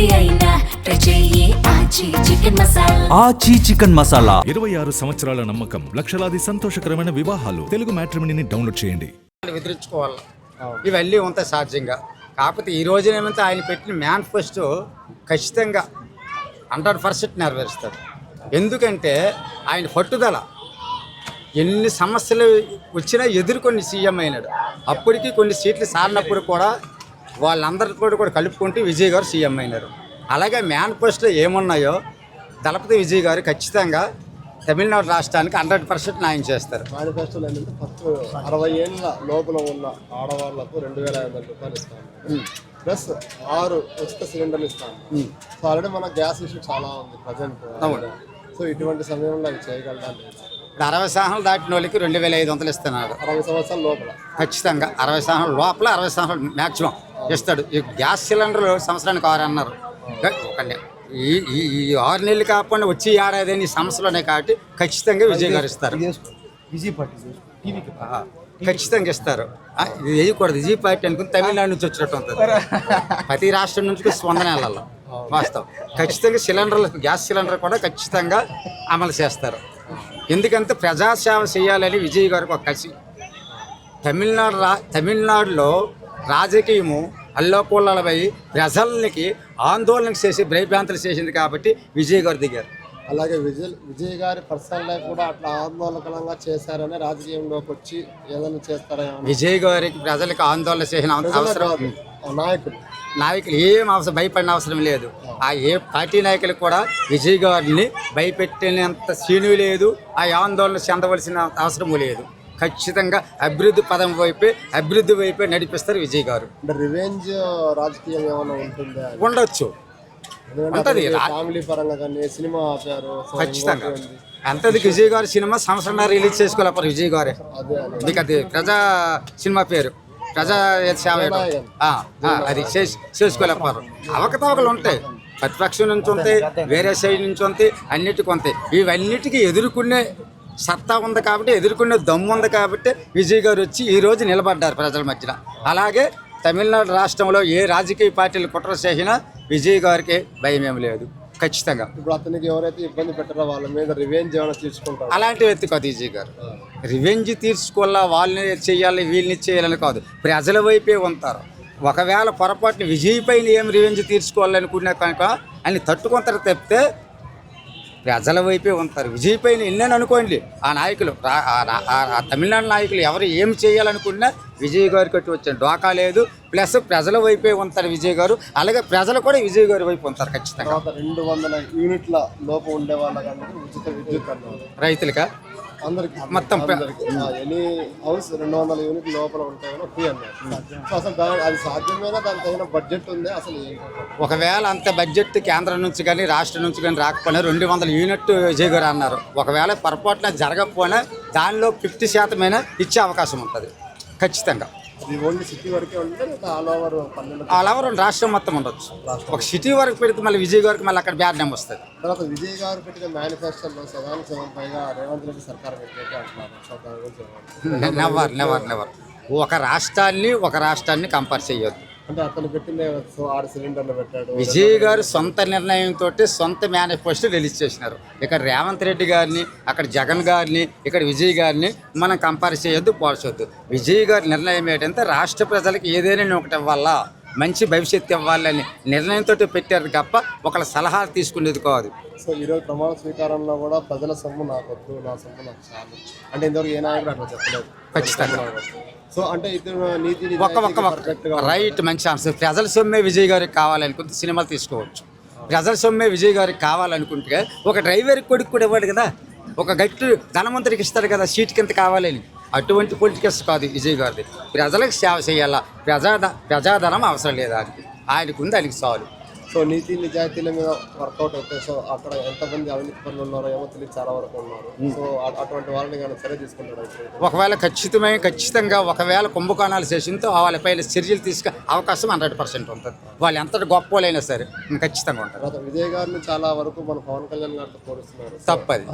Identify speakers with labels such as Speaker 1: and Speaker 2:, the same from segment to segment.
Speaker 1: ఏది అయినా ట్రై చెయ్యి ఆచి చికెన్ మసాలా.
Speaker 2: ఆచి చికెన్ మసాలా
Speaker 3: 26 సంవత్సరాల నమ్మకం, లక్షలాది సంతోషకరమైన వివాహాలు. తెలుగు మ్యాట్రిమోనీని డౌన్లోడ్ చేయండి.
Speaker 4: ఎదిరించుకోవాలి ఇవన్నీ ఉంటాయి సహజంగా. కాకపోతే ఈ రోజున ఏమంటే ఆయన పెట్టిన మేనిఫెస్టో ఖచ్చితంగా 100% నెరవేరుస్తాడు. ఎందుకంటే ఆయన పట్టుదల, ఎన్ని సమస్యలు వచ్చినా ఎదుర్కొని సీఎం అయినాడు. అప్పటికి కొన్ని సీట్లు సారినప్పుడు కూడా వాళ్ళందరితో కూడా కలుపుకుంటూ విజయ్ గారు సీఎం అయినారు. అలాగే మేనిఫెస్టోలో ఏమున్నాయో దళపతి విజయ్ గారు ఖచ్చితంగా తమిళనాడు రాష్ట్రానికి 100% న్యాయం చేస్తారు.
Speaker 5: మేనిఫెస్టోలో ఏంటంటే ఫస్ట్ 60 ఏళ్ళ లోపల ఉన్న ఆడవాళ్లకు 2,500 రూపాయలు ఇస్తాను, ప్లస్ 6 ఉచిత సిలిండర్లు ఇస్తాను. సో ఆల్రెడీ మన గ్యాస్ ఇష్యూ చాలా ఉంది ప్రజెంట్. సో ఇటువంటి సమయంలో అవి చేయగలరా?
Speaker 4: 60 సంవత్సరాలు దాటిన వాళ్ళకి 2,500 ఇస్తున్నారు.
Speaker 5: 60 సంవత్సరాల లోపల
Speaker 4: ఖచ్చితంగా 60 సంవత్సరాల లోపల 60 సంవత్సరాలు మ్యాక్సిమం ఇస్తాడు. ఈ గ్యాస్ సిలిండర్లు సంవత్సరానికి 6 అన్నారు. ఈ 6 నెలలు కాకుండా వచ్చి ఏడాది ఈ సమస్యలోనే కాబట్టి ఖచ్చితంగా విజయ్ గారు ఇస్తారు. ఖచ్చితంగా ఇస్తారు. ఇది వేయకూడదు విజయ్ పార్టీ అనుకుని తమిళనాడు నుంచి వచ్చినట్టు ఉంటుంది. ప్రతి రాష్ట్రం నుంచి స్పందనలలో వాస్తవం. ఖచ్చితంగా సిలిండర్లు, గ్యాస్ సిలిండర్ కూడా ఖచ్చితంగా అమలు చేస్తారు. ఎందుకంటే ప్రజాసేవ చేయాలని విజయ్ గారికి ఒక కసి. తమిళనాడులో రాజకీయము అల్లోకొల్లలపై ప్రజలకి ఆందోళన చేసి భయభ్రాంతులు చేసింది కాబట్టి విజయ్ గారు దిగారు.
Speaker 5: అలాగే విజయ్ గారి పర్సనల్ లైఫ్ కూడా అట్లా ఆందోళనకరంగా చేశారని రాజకీయంలోకి వచ్చి ఏదైనా చేస్తారా?
Speaker 4: విజయ్ గారికి ప్రజలకు ఆందోళన చేసిన అవసరం నాయకులు ఏం అవసరం, భయపడిన అవసరం లేదు. ఆ ఏ పార్టీ నాయకులు కూడా విజయ్ గారిని భయపెట్టినంత సీను లేదు, ఆ ఆందోళన చెందవలసిన అవసరము లేదు. ఖచ్చితంగా అభివృద్ధి వైపే నడిపిస్తారు విజయ్ గారు.
Speaker 5: అంటే రివెంజ్ రాజకీయం ఏమైనా ఉంటుందా?
Speaker 4: ఉండొచ్చు, ఉంటుంది.
Speaker 5: ఫ్యామిలీ పరంగా కానీ సినిమా ఆపారు
Speaker 4: ఖచ్చితంగా అంతది విజయ్ గారు సినిమా సంవత్సరం రిలీజ్ చేసుకోలేపారు విజయ్ గారే. మీకు అది ప్రజా సినిమా పేరు ప్రజా సేవ, అది చేసుకోలేపారు. అవకతవకలు ఉంటాయి, ప్రతిపక్షం నుంచి ఉంటాయి, వేరే సైడ్ నుంచి ఉంటాయి, అన్నిటికీ ఉంటాయి. ఇవన్నిటికీ ఎదుర్కొనే సత్తా ఉంది కాబట్టి, ఎదుర్కొనే దమ్ము ఉంది కాబట్టి విజయ్ గారు వచ్చి ఈరోజు నిలబడ్డారు ప్రజల మధ్యన. అలాగే తమిళనాడు రాష్ట్రంలో ఏ రాజకీయ పార్టీలు కుట్ర చేసినా విజయ్ గారికి భయం ఏమి లేదు. ఖచ్చితంగా
Speaker 5: ఇప్పుడు అతనికి ఎవరైతే ఇబ్బంది పెట్టారో వాళ్ళ మీద రివెంజ్ ఏమైనా తీసుకుంటారు?
Speaker 4: అలాంటి వ్యక్తి కాదు విజయ్ గారు. రివెంజ్ తీర్చుకోవాలా, వాళ్ళని చేయాలి వీళ్ళని చేయాలని కాదు, ప్రజల వైపే ఉంటారు. ఒకవేళ పొరపాటున విజయ్ పైన ఏం రివెంజ్ తీర్చుకోవాలనుకున్నా కనుక అన్ని తట్టుకుంటారు తప్పితే ప్రజల వైపే ఉంటారు. విజయ్ పైన ఎన్నని అనుకోండి, ఆ నాయకులు, ఆ తమిళనాడు నాయకులు ఎవరు ఏం చేయాలనుకున్నా విజయ్ గారికి కట్టి వచ్చాను డోకా లేదు. ప్లస్ ప్రజల వైపే ఉంటారు విజయ్ గారు. అలాగే ప్రజలు కూడా విజయ్ గారి వైపు ఉంటారు ఖచ్చితంగా.
Speaker 5: 200 యూనిట్ల లోపు ఉండే వాళ్ళకి ఉచిత విద్యుత్ అన్నారు.
Speaker 4: రైతులకా
Speaker 5: అందరికి
Speaker 4: మొత్తం
Speaker 5: ఎనీ హౌస్ 200 యూనిట్ల లోపల ఉంటాయో ఫ్రీ అన్నారు. సో అసలు అది సాధ్యమేనా? దానికి తగిన బడ్జెట్ ఉంది అసలు?
Speaker 4: ఒకవేళ అంత బడ్జెట్ కేంద్రం నుంచి కానీ రాష్ట్రం నుంచి కానీ రాకపోయినా 200 యూనిట్ విజయ్ గారు అన్నారు. ఒకవేళ పొరపాటున జరగకపోయినా దానిలో 50% ఇచ్చే అవకాశం ఉంటుంది ఖచ్చితంగా.
Speaker 5: అది ఓన్లీ సిటీ వరకే ఉంటుంది,
Speaker 4: ఆల్ ఓవర్ రాష్ట్రం మొత్తం ఉండొచ్చు. ఒక సిటీ వరకు పెడితే మళ్ళీ విజయ్ గారికి మళ్ళీ అక్కడ బ్యాడ్ నేమ్ వస్తుంది.
Speaker 5: తర్వాత విజయ్ గారు పెట్టిన మేనిఫెస్టోలో సదానికి పైగా రేవంత్ రెడ్డి సర్కార్ పెట్టేది అంటున్నారు.
Speaker 4: నెవర్ ఒక రాష్ట్రాన్ని కంపేర్ చేయొద్దు.
Speaker 5: అంటే అతను పెట్టిన 6 సిలిండర్లు పెట్టాడు.
Speaker 4: విజయ్ గారు సొంత నిర్ణయంతో సొంత మేనిఫెస్టో రిలీజ్ చేసినారు. ఇక్కడ రేవంత్ రెడ్డి గారిని, అక్కడ జగన్ గారిని, ఇక్కడ విజయ్ గారిని మనం కంపేర్ చేయొద్దు, పోల్చొద్దు. విజయ్ గారి నిర్ణయం ఏంటంటే రాష్ట్ర ప్రజలకు ఏదైనా ఒకటి ఇవ్వాలా, మంచి భవిష్యత్తు ఇవ్వాలని నిర్ణయంతో పెట్టారు తప్ప ఒకళ్ళ సలహాలు తీసుకునేది కాదు.
Speaker 5: సో ఈరోజు ప్రమాణ స్వీకారంలో కూడా ప్రజల సొమ్ము నాకొద్దు, నా సొమ్ము నాకు చాలు అంటే ఇంతవరకు ఏ నాయకుడు అట్లా చెప్పలేదు.
Speaker 4: ఖచ్చితంగా.
Speaker 5: సో అంటే ఇతను నీతి
Speaker 4: రైట్, మంచి ఆన్సర్. ప్రజల సొమ్మే విజయ్ గారికి కావాలనుకుంటే సినిమాలు తీసుకోవచ్చు. ప్రజల సొమ్మే విజయ్ గారికి కావాలనుకుంటే ఒక డ్రైవర్కి కొడుకు కూడా ఇవ్వడు కదా, ఒక గట్టి ధనవంతుడికి ఇస్తాడు కదా సీట్ కింద కావాలని. అటువంటి పొలిటికల్స్ కాదు విజయ్ గారిది. ప్రజలకు సేవ చేయాలా, ప్రజాధనం అవసరం లేదు ఆయనకు ఉంది, ఆయనకి చాలు.
Speaker 5: సో నీతి నిజాయితీల మీద వర్కౌట్ అవుతాయి. సో అక్కడ ఎంతమంది అవినీతి పనులు ఉన్నారో ఏమో తెలియదు, చాలా వరకు ఉన్నారు. సో అటువంటి వాళ్ళని కానీ చర్య తీసుకుంటారు.
Speaker 4: ఒకవేళ ఖచ్చితంగా ఒకవేళ కుంభకోణాలు చేసిందో వాళ్ళపైన చర్యలు తీసుకు అవకాశం 100% ఉంటుంది. వాళ్ళు ఎంత గొప్ప వాళ్ళైనా సరే ఖచ్చితంగా ఉంటారు.
Speaker 5: విజయ్ గారిని చాలా వరకు మన పవన్ కళ్యాణ్ గారితో పోలుస్తున్నారు.
Speaker 4: తప్పది.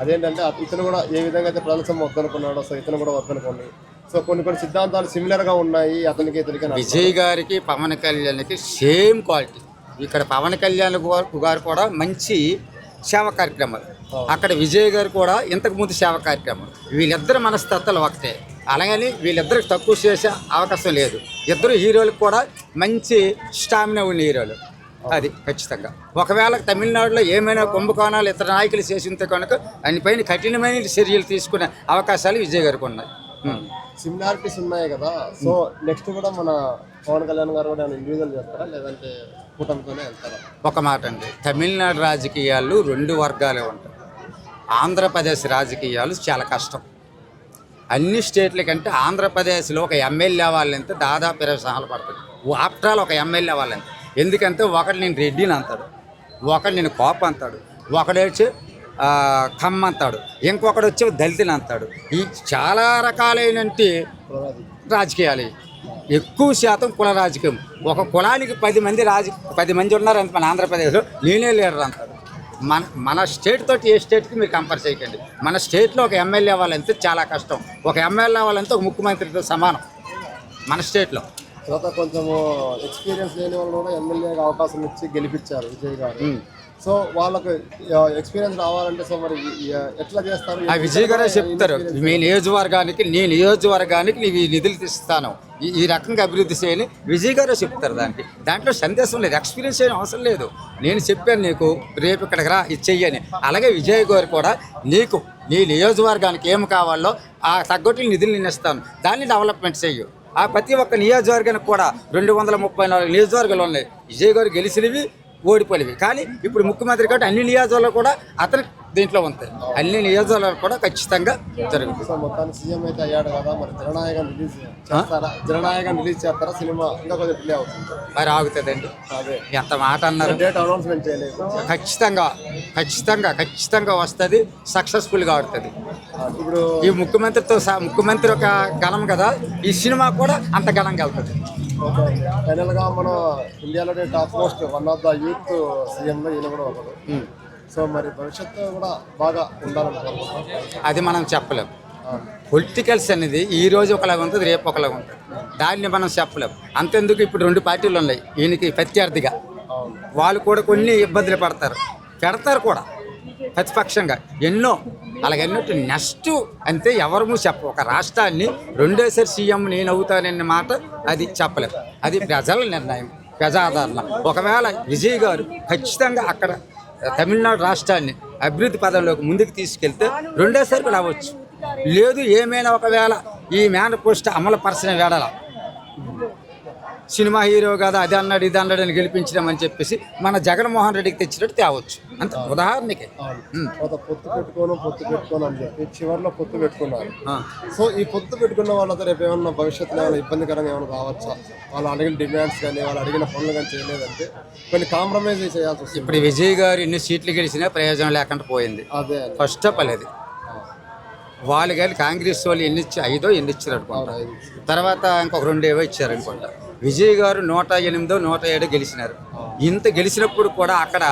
Speaker 5: అదేంటంటే ఇతను కూడా ఏ విధంగా అయితే ప్రజల సొమ్ము వద్దనుకున్నాడో సో ఇతను కూడా వద్దనుకోండి. సో కొన్ని సిద్ధాంతాలు సిమిలర్ గా ఉన్నాయి అతనికి ఇతనికి అని
Speaker 4: విజయ్ గారికి పవన్ కళ్యాణ్కి సేమ్ క్వాలిటీ. ఇక్కడ పవన్ కళ్యాణ్ గారు కూడా మంచి సేవా కార్యక్రమాలు, అక్కడ విజయ్ గారు కూడా ఇంతకుముందు సేవా కార్యక్రమాలు. వీళ్ళిద్దరు మనస్తత్వాలు ఒకటే, అలాగని వీళ్ళిద్దరికి తక్కువ చేసే అవకాశం లేదు. ఇద్దరు హీరోలకు కూడా మంచి స్టామినా ఉన్న హీరోలు, అది ఖచ్చితంగా. ఒకవేళ తమిళనాడులో ఏమైనా కుంభకోణాలు ఇతర నాయకులు చేసింటే కనుక దానిపైన కఠినమైన చర్యలు తీసుకునే అవకాశాలు విజయ్ గారికి ఉన్నాయి.
Speaker 5: సిమిలారిటీస్ ఉన్నాయి కదా. సో నెక్స్ట్ కూడా మన పవన్ కళ్యాణ్ గారు కూడా ఇండివిజువల్ చేస్తారా లేదంటే కూటమితోనే వెళ్తారా?
Speaker 4: ఒక మాట అండి, తమిళనాడు రాజకీయాలు రెండు వర్గాలే ఉంటాయి. ఆంధ్రప్రదేశ్ రాజకీయాలు చాలా కష్టం. అన్ని స్టేట్ల కంటే ఆంధ్రప్రదేశ్లో ఒక ఎమ్మెల్యే వాళ్ళంటే దాదాపు 20 సంవత్సరాలు పడుతుంది. ఆఫ్టర్ ఆల్ ఒక ఎమ్మెల్యే వాళ్ళంటే, ఎందుకంటే ఒకడు నేను రెడ్డిని అంటాడు, ఒకడు నేను కోప అంటాడు, ఒకడు వచ్చి కమ్మ అంటాడు, ఇంకొకడు వచ్చి దళితుని అంటాడు. ఈ చాలా రకాలైనటువంటి రాజకీయాలు. ఎక్కువ శాతం కుల రాజకీయం. ఒక కులానికి 10 మంది ఉన్నారంటే మన ఆంధ్రప్రదేశ్లో నేనే లీడర్ అంటాడు. మన స్టేట్ తోటి ఏ స్టేట్కి మీరు కంపేర్ చేయకండి. మన స్టేట్లో ఒక ఎమ్మెల్యే వాళ్ళంటే చాలా కష్టం. ఒక ఎమ్మెల్యే వాళ్ళంటే ఒక ముఖ్యమంత్రితో సమానం మన స్టేట్లో.
Speaker 5: తర్వాత కొంచెము ఎక్స్పీరియన్స్ లేని వాళ్ళు కూడా ఎమ్మెల్యేగా అవకాశం ఇచ్చి గెలిపించారు విజయ్ గారు. సో వాళ్ళకు ఎక్స్పీరియన్స్ రావాలంటే సో మరి ఎట్లా చేస్తారు?
Speaker 4: ఆ విజయ్ గారే చెప్తారు, మీ నియోజకవర్గానికి నీవు ఈ నిధులు తీస్తాను, ఈ రకంగా అభివృద్ధి చేయని విజయ్ గారే చెప్తారు. దాంట్లో సందేశం లేదు, ఎక్స్పీరియన్స్ చేయడం అవసరం లేదు. నేను చెప్పాను నీకు రేపు ఇక్కడికి రా ఇది చెయ్యని. అలాగే విజయ్ గారు కూడా నీకు నీ నియోజకవర్గానికి ఏం కావాలో ఆ తగ్గొట్టు నిధులు నేను ఇస్తాను, దాన్ని డెవలప్మెంట్ చెయ్యు. ఆ ప్రతి ఒక్క నియోజకవర్గానికి కూడా 234 నియోజకవర్గాలు ఉన్నాయి. విజయ్ గారు గెలిచినవి ఓడిపోలేవి, కానీ ఇప్పుడు ముఖ్యమంత్రి కాబట్టి అన్ని నియోజకవర్గాలు కూడా అతని దీంట్లో ఉంటాయి. అన్ని నియోజకవర్గాలు కూడా ఖచ్చితంగా జరుగుతుంది.
Speaker 5: సో మొత్తానికి సీఎం అయితే అయ్యాడు కదా, మరి జననాయకం రిలీజ్ చేస్తారా? జననాయకం రిలీజ్ చేస్తారా? సినిమా ఇంకా కొంచెం డిలే అవుతుంది,
Speaker 4: మరి ఆగుతుందండి.
Speaker 5: అదే
Speaker 4: ఎంత మాట అన్నారు.
Speaker 5: డేట్ అనౌన్స్మెంట్ చేయలేదు.
Speaker 4: ఖచ్చితంగా వస్తుంది, సక్సెస్ఫుల్గా ఆడుతుంది.
Speaker 5: ఇప్పుడు
Speaker 4: ఈ ముఖ్యమంత్రి ఒక గణం కదా, ఈ సినిమా కూడా అంత ఘనంగా వెళ్తుంది.
Speaker 5: ఫైనల్గా మనం ఇండియాలోనే top most one of the youth సీఎంలో ఈయన కూడా ఒకడు. సో మరి భవిష్యత్తు కూడా బాగా ఉండాలనుకుంటున్నాం.
Speaker 4: అది మనం చెప్పలేం. పొలిటికల్స్ అనేది ఈ రోజు ఒకలాగా ఉంటుంది, రేపు ఒకలాగా ఉంటుంది. దాన్ని మనం చెప్పలేం. అంతెందుకు ఇప్పుడు 2 పార్టీలు ఉన్నాయి ఈయనకి ప్రత్యర్థిగా. వాళ్ళు కూడా కొన్ని ఇబ్బందులు పెడతారు కూడా ప్రతిపక్షంగా ఎన్నో. అలాగన్నట్టు నెక్స్ట్ అంతే ఎవరు ఒక రాష్ట్రాన్ని రెండోసారి సీఎం నేను అవుతానన్న మాట అది చెప్పలేదు. అది ప్రజల నిర్ణయం, ప్రజాదరణ. ఒకవేళ విజయ్ గారు ఖచ్చితంగా అక్కడ తమిళనాడు రాష్ట్రాన్ని అభివృద్ధి పదంలోకి ముందుకు తీసుకెళ్తే రెండోసారి కూడా అవ్వచ్చు. లేదు ఏమైనా ఒకవేళ ఈ మేనిఫెస్టో అమలు పరచిన వేళ సినిమా హీరో కదా అది అన్నాడు ఇది అన్నాడు అని గెలిపించడం చెప్పేసి మన జగన్మోహన్ రెడ్డికి తెచ్చినట్టు తేవచ్చు. అంత ఉదాహరణకి
Speaker 5: పొత్తు పెట్టుకోను అని చెప్పి చివరిలో పొత్తు పెట్టుకున్నారు. సో ఈ పొత్తు పెట్టుకున్న వాళ్ళతో రేపు ఏమన్నా భవిష్యత్తులో ఏమైనా ఇబ్బందికరంగా ఏమైనా రావచ్చా? వాళ్ళు అడిగిన డిమాండ్స్ కానీ వాళ్ళు అడిగిన పనులు కానీ చేయలేదంటే కొన్ని కాంప్రమైజ్ చేయాల్సి వస్తుంది.
Speaker 4: ఇప్పుడు విజయ్ గారు ఎన్ని సీట్లు గెలిచినా ప్రయోజనం లేకుండా పోయింది.
Speaker 5: అదే
Speaker 4: ఫస్ట్ ఆఫ్ ఆల్ అది వాళ్ళు కానీ కాంగ్రెస్ వాళ్ళు ఎన్ని ఇచ్చారు అనుకుంటా. తర్వాత ఇంకొక 2 ఏవో ఇచ్చారు అనుకుంటా. విజయ్ గారు 108, 107 గెలిచినారు. ఇంత గెలిచినప్పుడు కూడా అక్కడ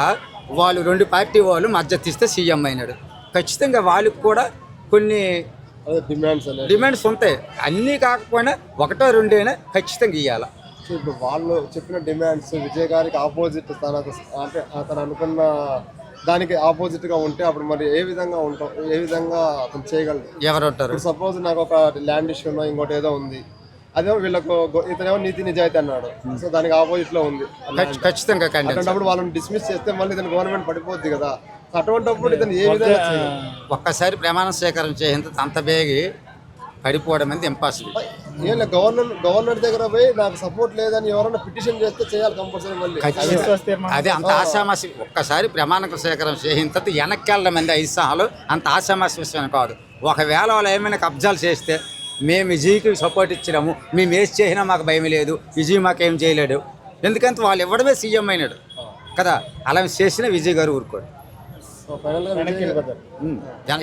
Speaker 4: వాళ్ళు 2 పార్టీ వాళ్ళు మద్దతు ఇస్తే సీఎం అయినాడు. ఖచ్చితంగా వాళ్ళకి కూడా కొన్ని డిమాండ్స్ ఉంటాయి. అన్నీ కాకపోయినా 1, 2 అయినా ఖచ్చితంగా ఇవ్వాలి.
Speaker 5: సో ఇప్పుడు వాళ్ళు చెప్పిన డిమాండ్స్ విజయ్ గారికి ఆపోజిట్ అంటే అతను అనుకున్న దానికి ఆపోజిట్ గా ఉంటే అప్పుడు మరి ఏ విధంగా అతను చేయగలరు?
Speaker 4: ఎవరు ఉంటారు?
Speaker 5: సపోజ్ నాకు ఒక ల్యాండ్ ఇష్యూ ఇంకోటి ఏదో ఉంది, అదే వీళ్ళకు ఇతనేమో నీతి నిజాయితీ అన్నాడు. సో దానికి ఆపోజిట్ లో ఉంది.
Speaker 4: ఖచ్చితంగా
Speaker 5: అటువంటిప్పుడు వాళ్ళని డిస్మిస్ చేస్తే మళ్ళీ ఇతను గవర్నమెంట్ పడిపోద్ది కదా. అటువంటిప్పుడు ఇతను ఏ విధంగా
Speaker 4: ఒక్కసారి ప్రమాణ స్వీకారం చేయంత అంత బేగి పడిపోవడం అనేది ఇంపాసిబుల్.
Speaker 5: ఏం గవర్నర్ దగ్గర పోయి నాకు సపోర్ట్ లేదని ఎవరైనా పిటిషన్ చేస్తే చేయాలి కంపల్సరీ. మళ్ళీ
Speaker 4: అదే అంత ఆశామాసి ఒక్కసారి ప్రమాణ స్వీకారం చేసిన తర్వాత వెనక్కి వెళ్ళడం మంది 5 సంవత్సరాలు అంత ఆశామాసి విషయం కాదు. ఒకవేళ వాళ్ళు ఏమైనా కబ్జాలు చేస్తే మేము విజయ్కి సపోర్ట్ ఇచ్చినాము, మేము వేసి చేసినా మాకు భయం లేదు, విజయ్ మాకేం చేయలేడు. ఎందుకంటే వాళ్ళు ఇవ్వడమే సీఎం అయినాడు కదా. అలా చేసిన విజయ్ గారు ఊరుకోడు.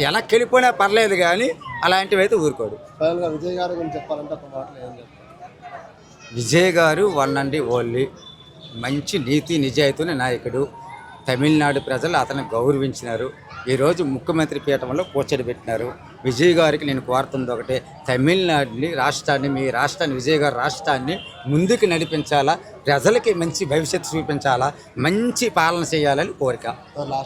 Speaker 4: వెనక్కి వెళ్ళిపోయినా పర్లేదు కానీ అలాంటివి అయితే ఊరుకోడు.
Speaker 5: విజయ్ గారు గురించి చెప్పాలంటే ఒక మాటలో ఏం చెప్తారు?
Speaker 4: విజయ్ గారు వన్ అండ్ ఓన్లీ మంచి నీతి నిజాయితీని నాయకుడు. తమిళనాడు ప్రజలు అతన్ని గౌరవించినారు. ఈరోజు ముఖ్యమంత్రి పీఠంలో కూర్చొని పెట్టినారు. విజయ్ గారికి నేను కోరుతుంది ఒకటే, తమిళనాడుని రాష్ట్రాన్ని, మీ రాష్ట్రాన్ని, విజయ్ గారి రాష్ట్రాన్ని ముందుకు నడిపించాలా, ప్రజలకి మంచి భవిష్యత్తు చూపించాలా, మంచి పాలన చేయాలని కోరిక.
Speaker 5: లాస్ట్